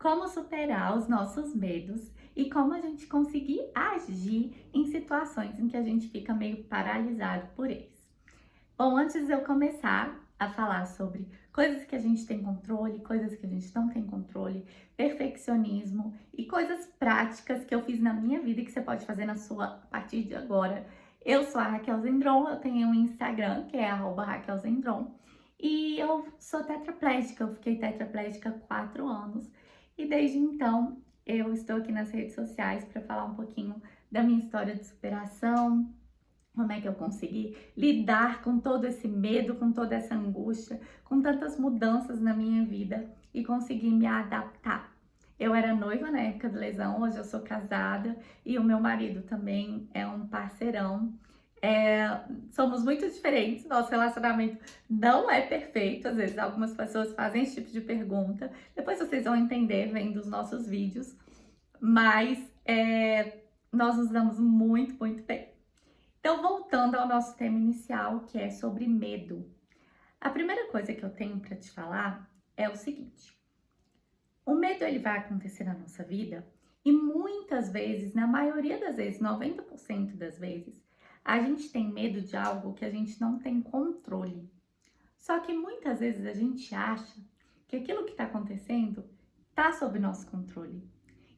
como superar os nossos medos e como a gente conseguir agir em situações em que a gente fica meio paralisado por eles. Bom, antes de eu começar a falar sobre coisas que a gente tem controle, coisas que a gente não tem controle, perfeccionismo e coisas práticas que eu fiz na minha vida e que você pode fazer na sua a partir de agora. Eu sou a Raquel Zendron, eu tenho um Instagram que é @RaquelZendron e eu sou tetraplégica, eu fiquei tetraplégica há 4 anos e desde então eu estou aqui nas redes sociais para falar um pouquinho da minha história de superação, como é que eu consegui lidar com todo esse medo, com toda essa angústia, com tantas mudanças na minha vida e conseguir me adaptar. Eu era noiva na época da lesão, hoje eu sou casada e o meu marido também é um parceirão. Somos muito diferentes, nosso relacionamento não é perfeito, às vezes algumas pessoas fazem esse tipo de pergunta, depois vocês vão entender vendo os nossos vídeos, mas nós nos damos muito, muito bem. Então, voltando ao nosso tema inicial, que é sobre medo. A primeira coisa que eu tenho para te falar é o seguinte: o medo ele vai acontecer na nossa vida e muitas vezes, na maioria das vezes, 90% das vezes, a gente tem medo de algo que a gente não tem controle. Só que muitas vezes a gente acha que aquilo que está acontecendo está sob nosso controle.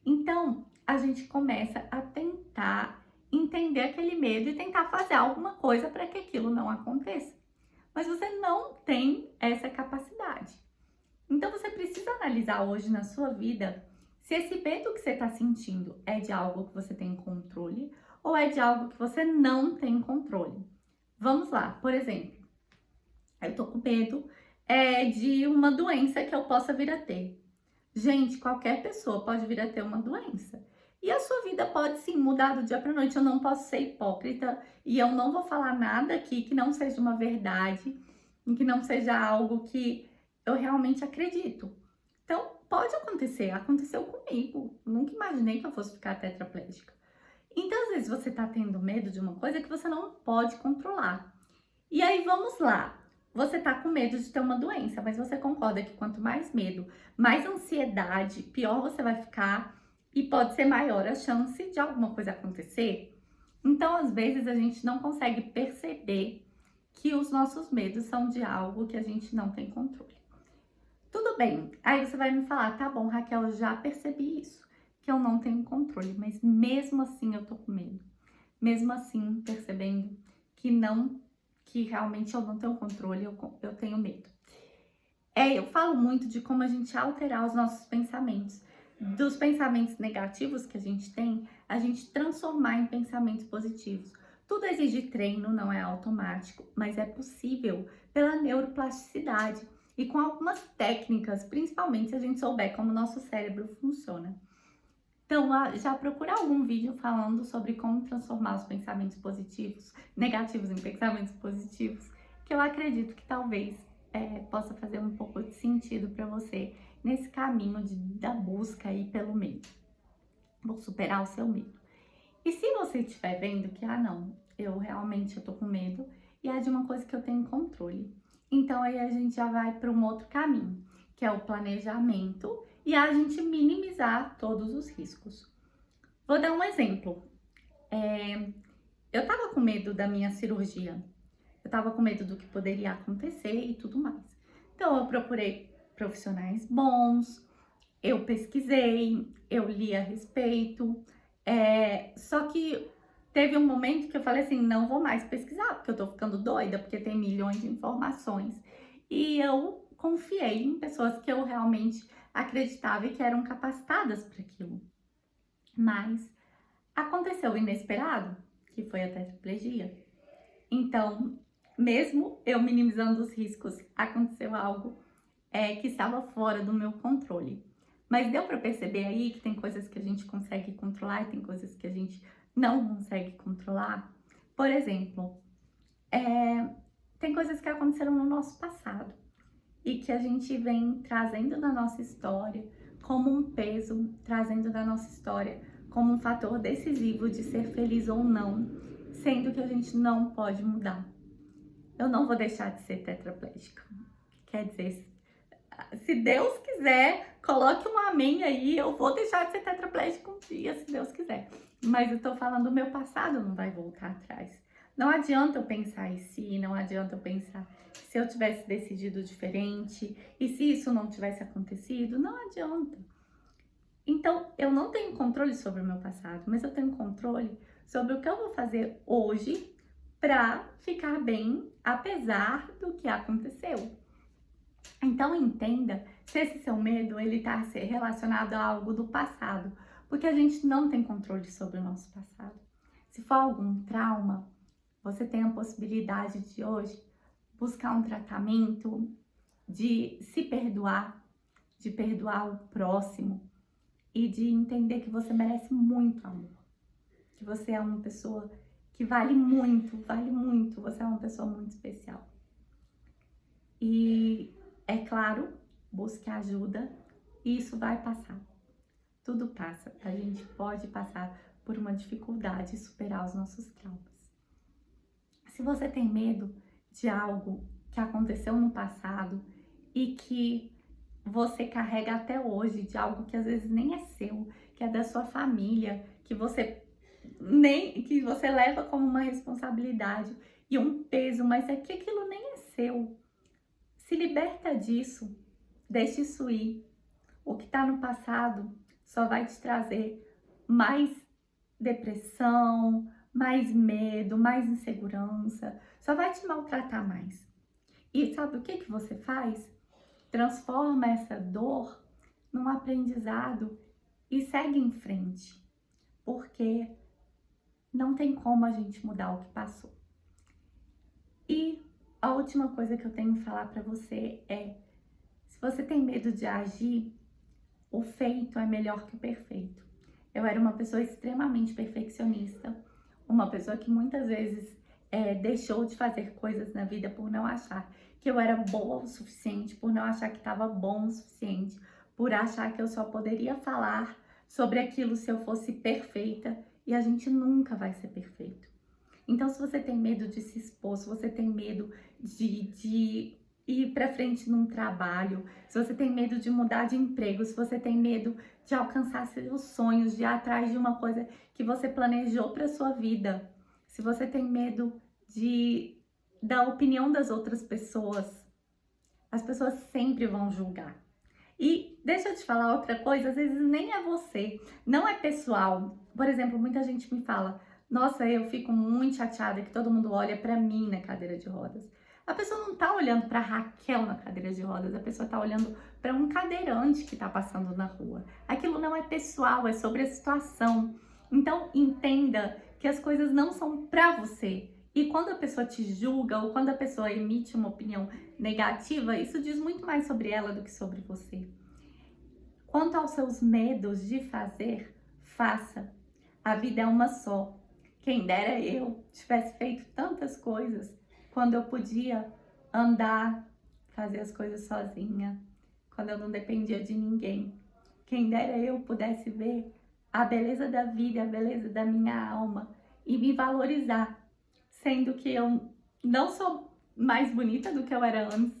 Então, a gente começa a tentar entender aquele medo e tentar fazer alguma coisa para que aquilo não aconteça. Mas você não tem essa capacidade. Então você precisa analisar hoje na sua vida se esse medo que você está sentindo é de algo que você tem controle ou é de algo que você não tem controle. Vamos lá, por exemplo, eu tô com medo de uma doença que eu possa vir a ter. Gente, qualquer pessoa pode vir a ter uma doença. E a sua vida pode sim mudar do dia para noite. Eu não posso ser hipócrita e eu não vou falar nada aqui que não seja uma verdade, e que não seja algo que eu realmente acredito. Então, pode acontecer. Aconteceu comigo. Nunca imaginei que eu fosse ficar tetraplégica. Então, às vezes você tá tendo medo de uma coisa que você não pode controlar. E aí, vamos lá. Você tá com medo de ter uma doença, mas você concorda que quanto mais medo, mais ansiedade, pior você vai ficar e pode ser maior a chance de alguma coisa acontecer? Então, às vezes, a gente não consegue perceber que os nossos medos são de algo que a gente não tem controle. Tudo bem, aí você vai me falar, tá bom, Raquel, eu já percebi isso, que eu não tenho controle, mas mesmo assim eu tô com medo. Mesmo assim, percebendo que realmente eu não tenho controle, eu tenho medo. Eu falo muito de como a gente alterar os nossos pensamentos. Dos pensamentos negativos que a gente tem, a gente transformar em pensamentos positivos. Tudo exige treino, não é automático, mas é possível pela neuroplasticidade e com algumas técnicas, principalmente se a gente souber como o nosso cérebro funciona. Então, já procura algum vídeo falando sobre como transformar os pensamentos positivos, negativos em pensamentos positivos, que eu acredito que talvez possa fazer um pouco de sentido para você nesse caminho da busca aí pelo medo. Vou superar o seu medo. E se você estiver vendo que, não, eu realmente tô com medo e é de uma coisa que eu tenho controle. Então, aí a gente já vai para um outro caminho, que é o planejamento e a gente minimizar todos os riscos. Vou dar um exemplo. Eu tava com medo da minha cirurgia. Eu tava com medo do que poderia acontecer e tudo mais. Então, eu procurei profissionais bons, eu pesquisei, eu li a respeito. Só que teve um momento que eu falei assim, não vou mais pesquisar, porque eu tô ficando doida, porque tem milhões de informações. E eu confiei em pessoas que eu realmente acreditava e que eram capacitadas para aquilo. Mas aconteceu o inesperado, que foi a tetraplegia. Então, mesmo eu minimizando os riscos, aconteceu algo que estava fora do meu controle. Mas deu para perceber aí que tem coisas que a gente consegue controlar e tem coisas que a gente não consegue controlar. Por exemplo, tem coisas que aconteceram no nosso passado e que a gente vem trazendo da nossa história como um peso, trazendo da nossa história como um fator decisivo de ser feliz ou não, sendo que a gente não pode mudar. Eu não vou deixar de ser tetraplégica. Quer dizer, se Deus quiser, coloque um amém aí, eu vou deixar de ser tetraplégico um dia, se Deus quiser. Mas eu tô falando, o meu passado não vai voltar atrás. Não adianta eu pensar em si, não adianta eu pensar se eu tivesse decidido diferente e se isso não tivesse acontecido, não adianta. Então, eu não tenho controle sobre o meu passado, mas eu tenho controle sobre o que eu vou fazer hoje para ficar bem, apesar do que aconteceu. Então, entenda se esse seu medo ele está relacionado a algo do passado, porque a gente não tem controle sobre o nosso passado. Se for algum trauma, você tem a possibilidade de hoje buscar um tratamento, de se perdoar, de perdoar o próximo e de entender que você merece muito amor, que você é uma pessoa que vale muito, você é uma pessoa muito especial. E é claro, busque ajuda e isso vai passar. Tudo passa, a gente pode passar por uma dificuldade e superar os nossos traumas. Se você tem medo de algo que aconteceu no passado e que você carrega até hoje, de algo que às vezes nem é seu, que é da sua família, que você leva como uma responsabilidade e um peso, mas é que aquilo nem é seu. Se liberta disso, deixe isso ir. O que está no passado só vai te trazer mais depressão, mais medo, mais insegurança, só vai te maltratar mais. E sabe o que você faz? Transforma essa dor num aprendizado e segue em frente, porque não tem como a gente mudar o que passou. E a última coisa que eu tenho que falar para você é, se você tem medo de agir, o feito é melhor que o perfeito. Eu era uma pessoa extremamente perfeccionista, uma pessoa que muitas vezes deixou de fazer coisas na vida por não achar que eu era boa o suficiente, por não achar que estava bom o suficiente, por achar que eu só poderia falar sobre aquilo se eu fosse perfeita, e a gente nunca vai ser perfeito. Então, se você tem medo de se expor, se você tem medo de ir para frente num trabalho, se você tem medo de mudar de emprego, se você tem medo de alcançar seus sonhos, de ir atrás de uma coisa que você planejou para sua vida, se você tem medo da opinião das outras pessoas, as pessoas sempre vão julgar. E deixa eu te falar outra coisa, às vezes nem é você, não é pessoal. Por exemplo, muita gente me fala, nossa, eu fico muito chateada que todo mundo olha para mim na cadeira de rodas. A pessoa não tá olhando para Raquel na cadeira de rodas, a pessoa tá olhando para um cadeirante que tá passando na rua. Aquilo não é pessoal, é sobre a situação. Então, entenda que as coisas não são para você. E quando a pessoa te julga ou quando a pessoa emite uma opinião negativa, isso diz muito mais sobre ela do que sobre você. Quanto aos seus medos de fazer, faça. A vida é uma só. Quem dera eu tivesse feito tantas coisas quando eu podia andar, fazer as coisas sozinha, quando eu não dependia de ninguém. Quem dera eu pudesse ver a beleza da vida, a beleza da minha alma e me valorizar, sendo que eu não sou mais bonita do que eu era antes,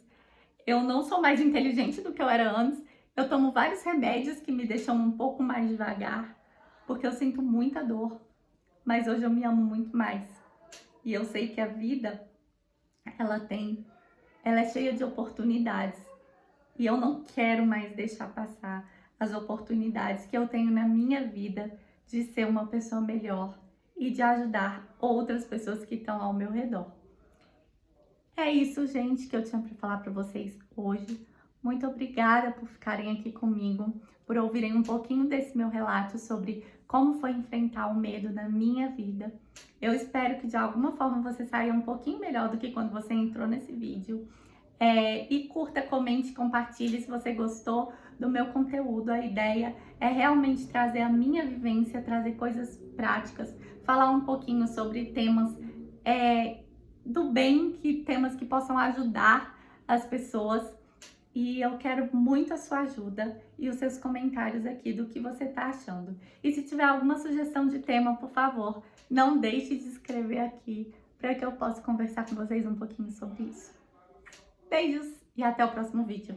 eu não sou mais inteligente do que eu era antes, eu tomo vários remédios que me deixam um pouco mais devagar, porque eu sinto muita dor, mas hoje eu me amo muito mais. E eu sei que a vida, ela é cheia de oportunidades. E eu não quero mais deixar passar as oportunidades que eu tenho na minha vida de ser uma pessoa melhor e de ajudar outras pessoas que estão ao meu redor. É isso, gente, que eu tinha para falar para vocês hoje. Muito obrigada por ficarem aqui comigo, por ouvirem um pouquinho desse meu relato sobre como foi enfrentar o medo na minha vida. Eu espero que de alguma forma você saia um pouquinho melhor do que quando você entrou nesse vídeo. E curta, comente, compartilhe se você gostou do meu conteúdo. A ideia é realmente trazer a minha vivência, trazer coisas práticas, falar um pouquinho sobre temas do bem, temas que possam ajudar as pessoas. E eu quero muito a sua ajuda e os seus comentários aqui do que você tá achando. E se tiver alguma sugestão de tema, por favor, não deixe de escrever aqui para que eu possa conversar com vocês um pouquinho sobre isso. Beijos e até o próximo vídeo.